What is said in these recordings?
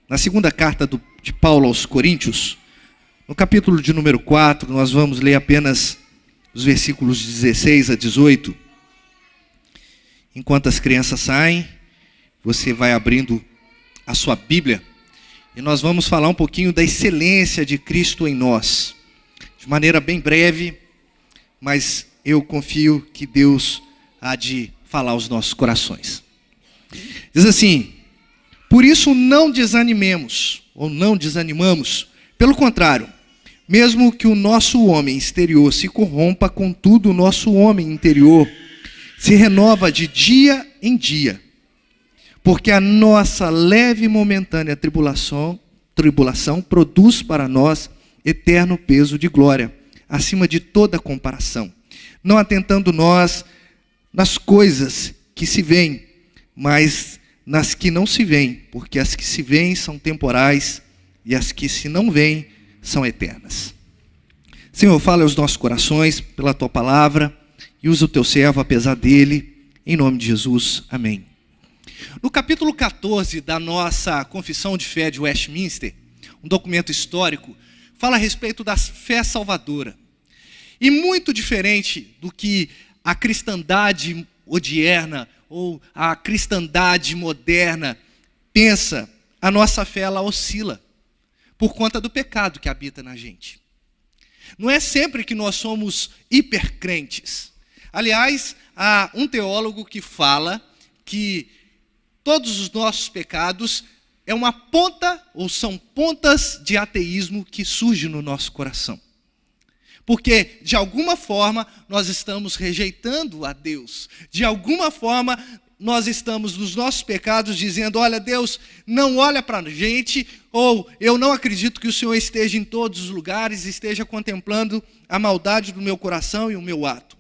na segunda carta de Paulo aos Coríntios, no capítulo de número 4, nós vamos ler apenas os versículos 16 a 18. Enquanto as crianças saem, você vai abrindo a sua Bíblia e nós vamos falar um pouquinho da excelência de Cristo em nós, de maneira bem breve, mas eu confio que Deus há de falar aos nossos corações. Diz assim: por isso não desanimemos, ou não desanimamos, pelo contrário, mesmo que o nosso homem exterior se corrompa, contudo o nosso homem interior se renova de dia em dia, porque a nossa leve e momentânea tribulação produz para nós eterno peso de glória, acima de toda comparação, não atentando nós nas coisas que se veem, mas nas que não se veem, porque as que se veem são temporais e as que se não veem são eternas. Senhor, fala aos nossos corações pela Tua palavra e usa o Teu servo apesar dele, em nome de Jesus, amém. No capítulo 14 da nossa Confissão de Fé de Westminster, um documento histórico, fala a respeito da fé salvadora. E muito diferente do que a cristandade odierna ou a cristandade moderna pensa, a nossa fé ela oscila por conta do pecado que habita na gente. Não é sempre que nós somos hipercrentes. Aliás, há um teólogo que fala que todos os nossos pecados é uma ponta, ou são pontas de ateísmo que surge no nosso coração. Porque, de alguma forma, nós estamos rejeitando a Deus. De alguma forma, nós estamos nos nossos pecados dizendo: olha, Deus não olha para a gente, ou eu não acredito que o Senhor esteja em todos os lugares, esteja contemplando a maldade do meu coração e o meu ato.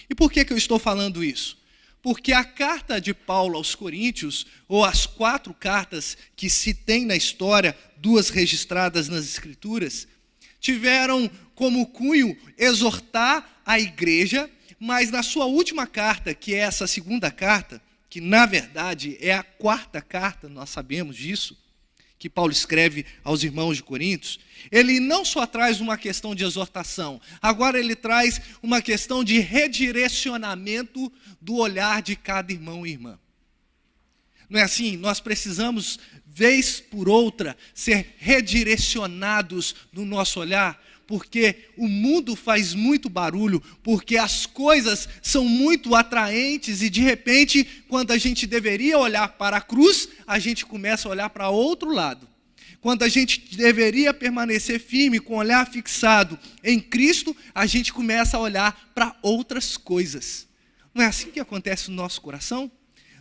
E por que eu estou falando isso? Porque a carta de Paulo aos Coríntios, ou as 4 cartas que se tem na história, 2 registradas nas Escrituras, tiveram como cunho exortar a igreja, mas na sua última carta, que é essa segunda carta, que na verdade é a 4ª carta, nós sabemos disso, que Paulo escreve aos irmãos de Coríntios, ele não só traz uma questão de exortação, agora ele traz uma questão de redirecionamento do olhar de cada irmão e irmã. Não é assim? Nós precisamos, vez por outra, ser redirecionados no nosso olhar, porque o mundo faz muito barulho, porque as coisas são muito atraentes e de repente, quando a gente deveria olhar para a cruz, a gente começa a olhar para outro lado. Quando a gente deveria permanecer firme, com o olhar fixado em Cristo, a gente começa a olhar para outras coisas. Não é assim que acontece no nosso coração?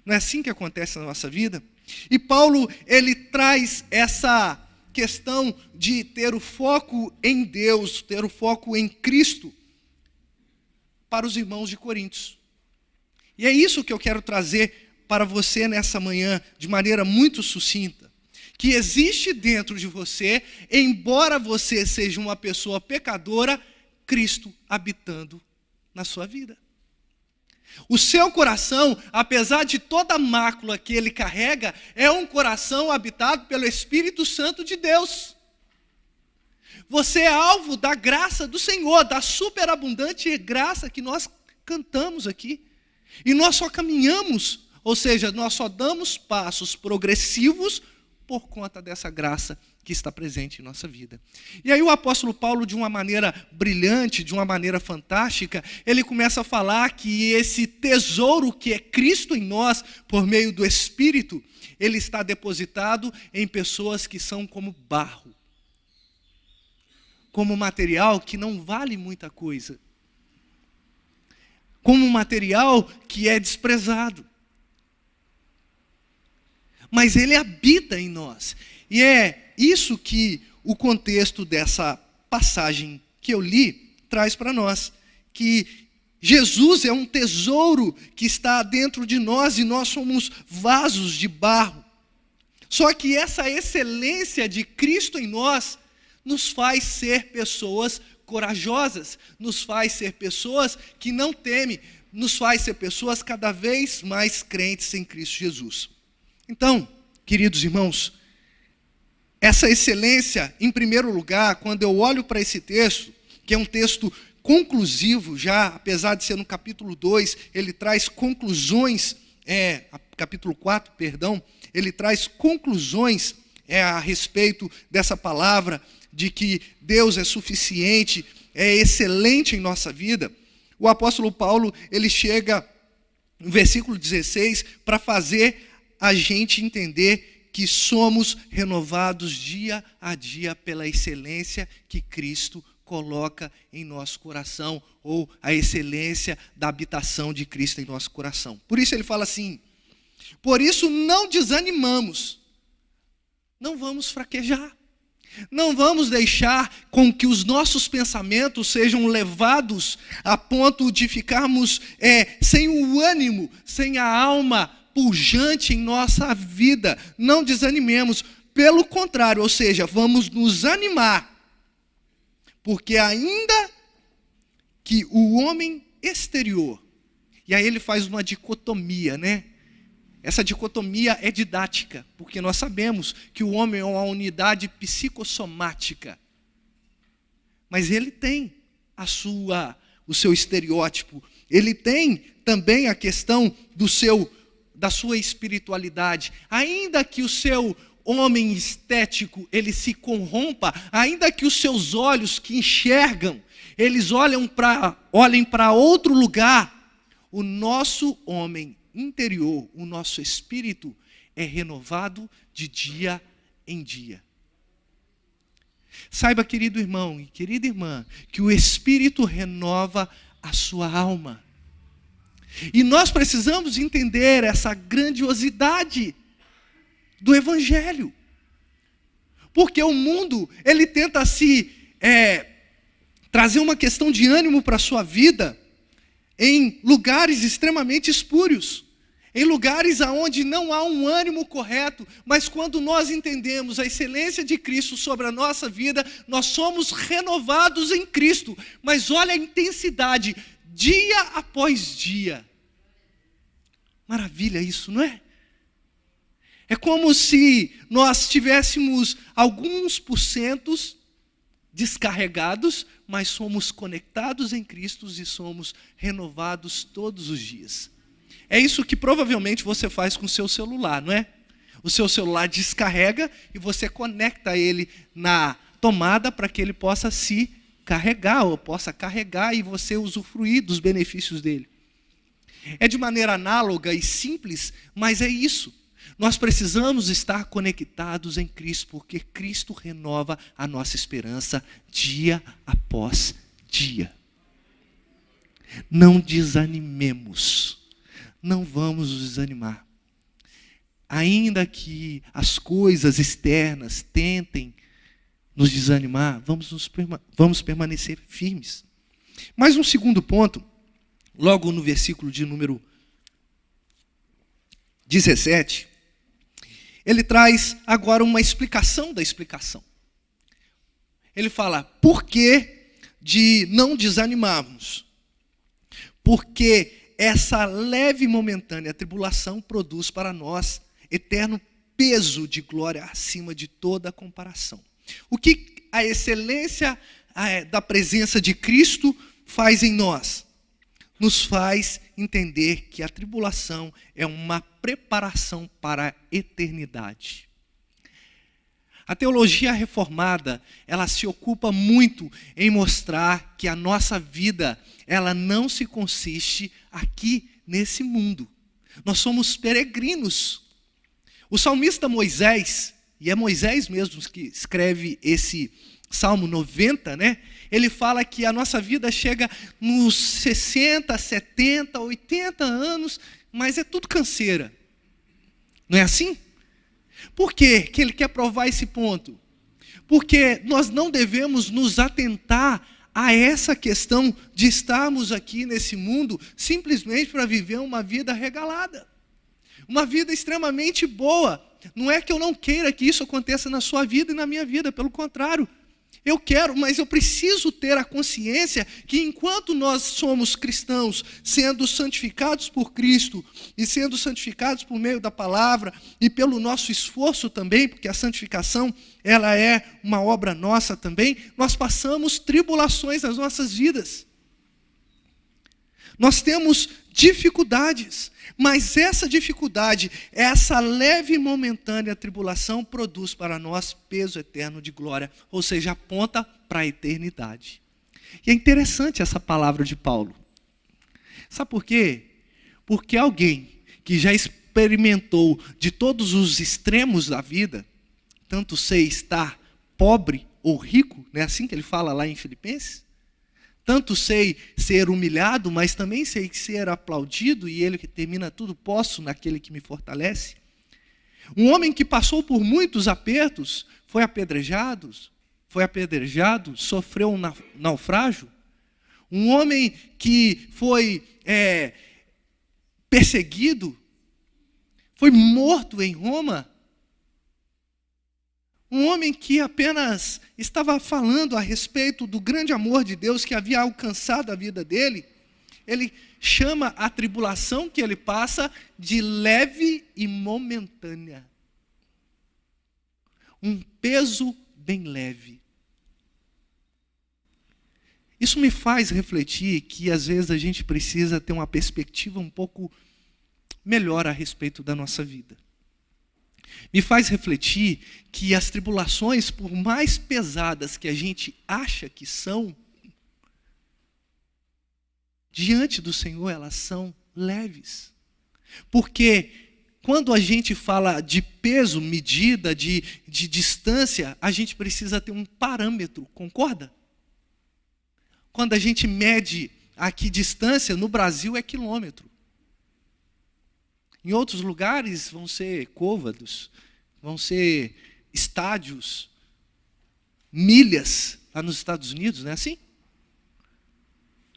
Não é assim que acontece na nossa vida? E Paulo, ele traz essa questão de ter o foco em Deus, ter o foco em Cristo para os irmãos de Coríntios. E é isso que eu quero trazer para você nessa manhã, de maneira muito sucinta. Que existe dentro de você, embora você seja uma pessoa pecadora, Cristo habitando na sua vida. O seu coração, apesar de toda a mácula que ele carrega, é um coração habitado pelo Espírito Santo de Deus. Você é alvo da graça do Senhor, da superabundante graça que nós cantamos aqui. E nós só caminhamos, ou seja, nós só damos passos progressivos por conta dessa graça que está presente em nossa vida. E aí o apóstolo Paulo, de uma maneira brilhante, de uma maneira fantástica, ele começa a falar que esse tesouro que é Cristo em nós, por meio do Espírito, ele está depositado em pessoas que são como barro, como material que não vale muita coisa, como material que é desprezado. Mas ele habita em nós. E é isso que o contexto dessa passagem que eu li traz para nós. Que Jesus é um tesouro que está dentro de nós e nós somos vasos de barro. Só que essa excelência de Cristo em nós nos faz ser pessoas corajosas, nos faz ser pessoas que não temem, nos faz ser pessoas cada vez mais crentes em Cristo Jesus. Então, queridos irmãos, essa excelência, em primeiro lugar, quando eu olho para esse texto, que é um texto conclusivo já, apesar de ser no capítulo 2, ele traz conclusões, capítulo 4, perdão, ele traz conclusões a respeito dessa palavra, de que Deus é suficiente, é excelente em nossa vida. O apóstolo Paulo, ele chega no versículo 16 para fazer a gente entender que somos renovados dia a dia pela excelência que Cristo coloca em nosso coração, ou a excelência da habitação de Cristo em nosso coração. Por isso ele fala assim: por isso não desanimamos, não vamos fraquejar, não vamos deixar com que os nossos pensamentos sejam levados a ponto de ficarmos sem o ânimo, sem a alma pujante em nossa vida. Não desanimemos, pelo contrário, ou seja, vamos nos animar, porque ainda que o homem exterior, e aí ele faz uma dicotomia, né? Essa dicotomia é didática, porque nós sabemos que o homem é uma unidade psicossomática, mas ele tem o seu estereótipo, ele tem também a questão da sua espiritualidade. Ainda que o seu homem estético ele se corrompa, ainda que os seus olhos que enxergam, eles olhem para outro lugar, o nosso homem interior, o nosso espírito é renovado de dia em dia. Saiba, querido irmão e querida irmã, que o Espírito renova a sua alma. E nós precisamos entender essa grandiosidade do Evangelho. Porque o mundo, ele tenta trazer uma questão de ânimo para a sua vida em lugares extremamente espúrios, em lugares onde não há um ânimo correto, mas quando nós entendemos a excelência de Cristo sobre a nossa vida, nós somos renovados em Cristo. Mas olha a intensidade, dia após dia. Maravilha isso, não é? É como se nós tivéssemos alguns porcentos descarregados, mas somos conectados em Cristo e somos renovados todos os dias. É isso que provavelmente você faz com o seu celular, não é? O seu celular descarrega e você conecta ele na tomada para que ele possa se carregar, ou possa carregar e você usufruir dos benefícios dele. É de maneira análoga e simples, mas é isso. Nós precisamos estar conectados em Cristo, porque Cristo renova a nossa esperança dia após dia. Não desanimemos, não vamos nos desanimar. Ainda que as coisas externas tentem nos desanimar, vamos permanecer firmes. Mas um segundo ponto, logo no versículo de número 17, ele traz agora uma explicação da explicação. Ele fala, por que de não desanimarmos? Porque essa leve e momentânea tribulação produz para nós eterno peso de glória acima de toda comparação. O que a excelência da presença de Cristo faz em nós? Nos faz entender que a tribulação é uma preparação para a eternidade. A teologia reformada, ela se ocupa muito em mostrar que a nossa vida, ela não se consiste aqui nesse mundo. Nós somos peregrinos. O salmista Moisés, e é Moisés mesmo que escreve esse Salmo 90, né? Ele fala que a nossa vida chega nos 60, 70, 80 anos, mas é tudo canseira. Não é assim? Por quê que ele quer provar esse ponto? Porque nós não devemos nos atentar a essa questão de estarmos aqui nesse mundo simplesmente para viver uma vida regalada. Uma vida extremamente boa. Não é que eu não queira que isso aconteça na sua vida e na minha vida, pelo contrário. Eu quero, mas eu preciso ter a consciência que enquanto nós somos cristãos, sendo santificados por Cristo, e sendo santificados por meio da palavra, e pelo nosso esforço também, porque a santificação, ela é uma obra nossa também, nós passamos tribulações nas nossas vidas. Nós temos dificuldades, mas essa dificuldade, essa leve e momentânea tribulação produz para nós peso eterno de glória, ou seja, aponta para a eternidade. E é interessante essa palavra de Paulo. Sabe por quê? Porque alguém que já experimentou de todos os extremos da vida, tanto sei estar pobre ou rico, não é assim que ele fala lá em Filipenses? Tanto sei ser humilhado, mas também sei ser aplaudido, e ele que termina tudo posso naquele que me fortalece. Um homem que passou por muitos apertos, foi apedrejado, sofreu um naufrágio. Um homem que foi perseguido, foi morto em Roma. Um homem que apenas estava falando a respeito do grande amor de Deus que havia alcançado a vida dele, ele chama a tribulação que ele passa de leve e momentânea. Um peso bem leve. Isso me faz refletir que às vezes a gente precisa ter uma perspectiva um pouco melhor a respeito da nossa vida. Me faz refletir que as tribulações, por mais pesadas que a gente acha que são, diante do Senhor elas são leves. Porque quando a gente fala de peso, medida, de distância, a gente precisa ter um parâmetro, concorda? Quando a gente mede aqui distância, no Brasil é quilômetro. Em outros lugares vão ser côvados, vão ser estádios, milhas, lá nos Estados Unidos, não é assim?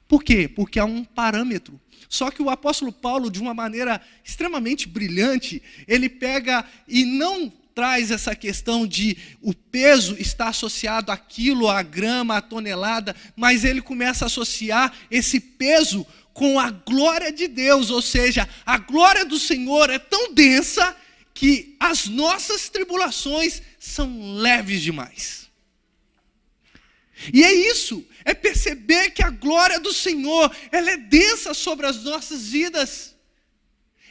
Por quê? Porque há um parâmetro. Só que o apóstolo Paulo, de uma maneira extremamente brilhante, ele pega e não traz essa questão de o peso está associado àquilo, à grama, à tonelada, mas ele começa a associar esse peso com a glória de Deus, ou seja, a glória do Senhor é tão densa que as nossas tribulações são leves demais. E é isso, é perceber que a glória do Senhor, ela é densa sobre as nossas vidas.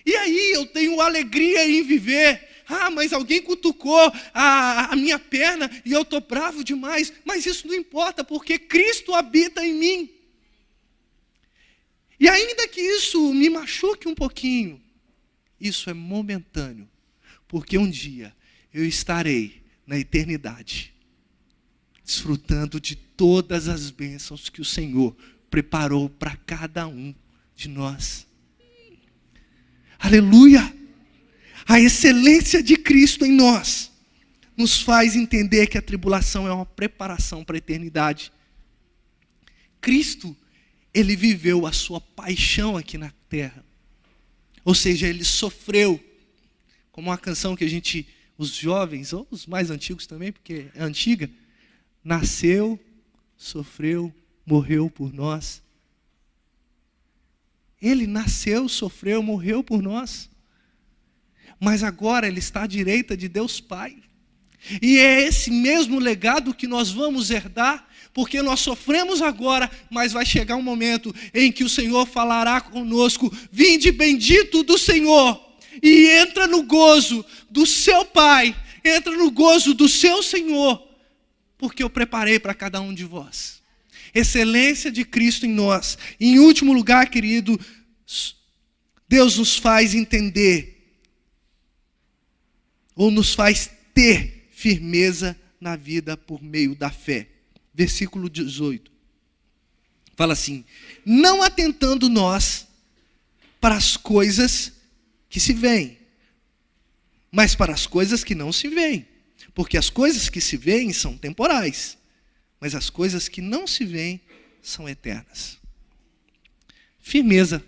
E aí eu tenho alegria em viver. Mas alguém cutucou a minha perna e eu estou bravo demais. Mas isso não importa, porque Cristo habita em mim. E ainda que isso me machuque um pouquinho, isso é momentâneo, porque um dia eu estarei na eternidade, desfrutando de todas as bênçãos que o Senhor preparou para cada um de nós. Aleluia! A excelência de Cristo em nós nos faz entender que a tribulação é uma preparação para a eternidade. Cristo, ele viveu a sua paixão aqui na terra. Ou seja, ele sofreu. Como uma canção que os jovens, ou os mais antigos também, porque é antiga, nasceu, sofreu, morreu por nós. Ele nasceu, sofreu, morreu por nós. Mas agora ele está à direita de Deus Pai. E é esse mesmo legado que nós vamos herdar, porque nós sofremos agora, mas vai chegar um momento em que o Senhor falará conosco: vinde bendito do Senhor, e entra no gozo do seu Pai, entra no gozo do seu Senhor, porque eu preparei para cada um de vós. Excelência de Cristo em nós. E em último lugar, querido, Deus nos faz entender, ou nos faz ter firmeza na vida por meio da fé. Versículo 18. Fala assim: não atentando nós para as coisas que se veem, mas para as coisas que não se veem. Porque as coisas que se veem são temporais, mas as coisas que não se veem são eternas. Firmeza.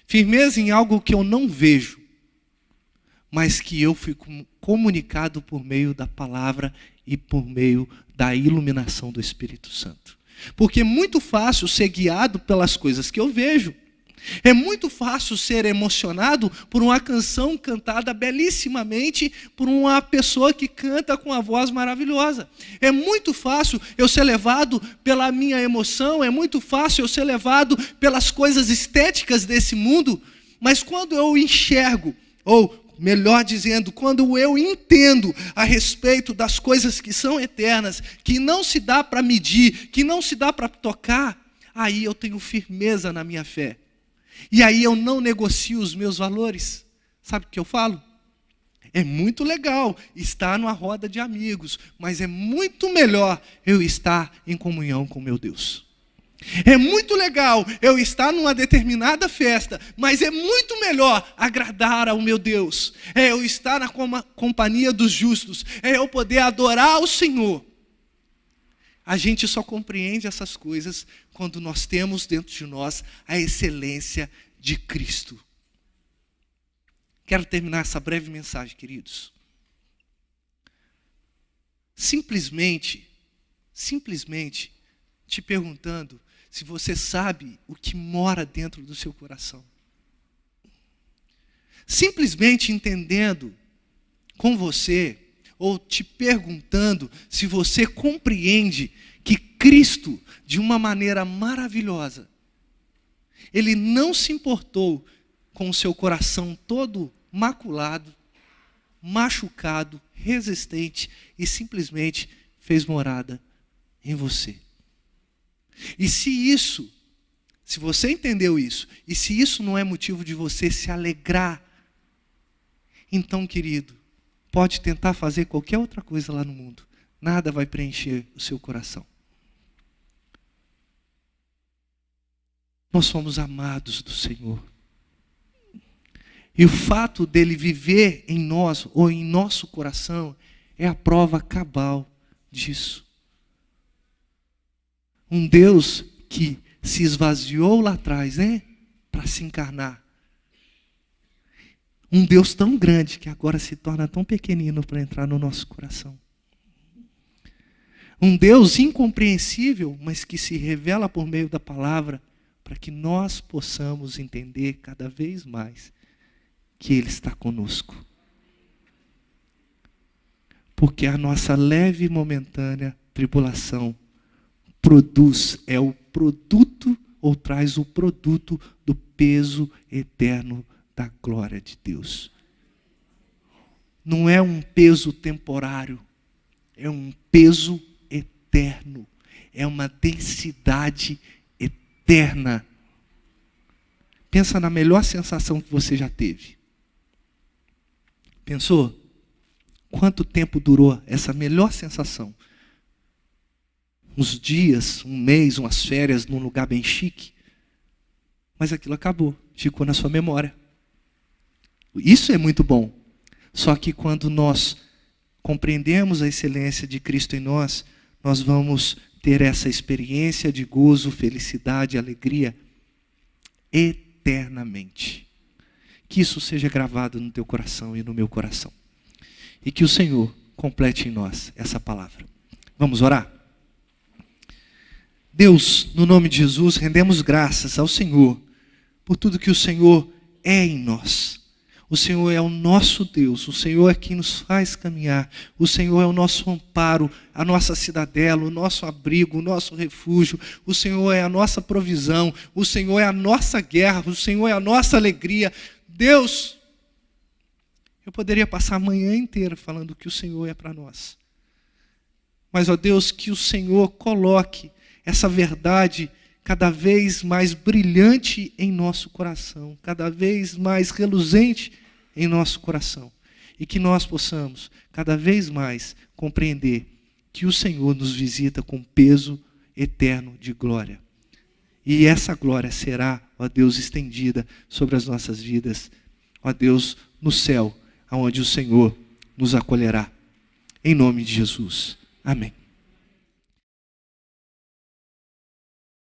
Firmeza em algo que eu não vejo, mas que eu fui comunicado por meio da palavra e por meio da iluminação do Espírito Santo. Porque é muito fácil ser guiado pelas coisas que eu vejo. É muito fácil ser emocionado por uma canção cantada belíssimamente por uma pessoa que canta com a voz maravilhosa. É muito fácil eu ser levado pela minha emoção, é muito fácil eu ser levado pelas coisas estéticas desse mundo, mas quando eu enxergo, ou melhor dizendo, quando eu entendo a respeito das coisas que são eternas, que não se dá para medir, que não se dá para tocar, aí eu tenho firmeza na minha fé. E aí eu não negocio os meus valores. Sabe o que eu falo? É muito legal estar numa roda de amigos, mas é muito melhor eu estar em comunhão com meu Deus. É muito legal eu estar numa determinada festa, mas é muito melhor agradar ao meu Deus. É eu estar na companhia dos justos, é eu poder adorar o Senhor. A gente só compreende essas coisas quando nós temos dentro de nós a excelência de Cristo. Quero terminar essa breve mensagem, queridos. Simplesmente te perguntando se você sabe o que mora dentro do seu coração. Simplesmente entendendo com você, ou te perguntando se você compreende que Cristo, de uma maneira maravilhosa, Ele não se importou com o seu coração todo maculado, machucado, resistente, e simplesmente fez morada em você. E se você entendeu isso, e se isso não é motivo de você se alegrar, então, querido, pode tentar fazer qualquer outra coisa lá no mundo. Nada vai preencher o seu coração. Nós somos amados do Senhor. E o fato dele viver em nós, ou em nosso coração, é a prova cabal disso. Um Deus que se esvaziou lá atrás, para se encarnar. Um Deus tão grande que agora se torna tão pequenino para entrar no nosso coração. Um Deus incompreensível, mas que se revela por meio da palavra, para que nós possamos entender cada vez mais que Ele está conosco. Porque a nossa leve e momentânea tribulação é o produto, ou traz o produto do peso eterno da glória de Deus. Não é um peso temporário, é um peso eterno, é uma densidade eterna. Pensa na melhor sensação que você já teve. Pensou? Quanto tempo durou essa melhor sensação? Uns dias, um mês, umas férias num lugar bem chique. Mas aquilo acabou, ficou na sua memória. Isso é muito bom. Só que quando nós compreendemos a excelência de Cristo em nós, nós vamos ter essa experiência de gozo, felicidade, alegria eternamente. Que isso seja gravado no teu coração e no meu coração. E que o Senhor complete em nós essa palavra. Vamos orar? Deus, no nome de Jesus, rendemos graças ao Senhor por tudo que o Senhor é em nós. O Senhor é o nosso Deus, o Senhor é quem nos faz caminhar, o Senhor é o nosso amparo, a nossa cidadela, o nosso abrigo, o nosso refúgio, o Senhor é a nossa provisão, o Senhor é a nossa guerra, o Senhor é a nossa alegria. Deus, eu poderia passar a manhã inteira falando que o Senhor é para nós. Mas, ó Deus, que o Senhor coloque essa verdade cada vez mais brilhante em nosso coração, cada vez mais reluzente em nosso coração. E que nós possamos cada vez mais compreender que o Senhor nos visita com peso eterno de glória. E essa glória será, ó Deus, estendida sobre as nossas vidas, ó Deus, no céu, aonde o Senhor nos acolherá. Em nome de Jesus. Amém.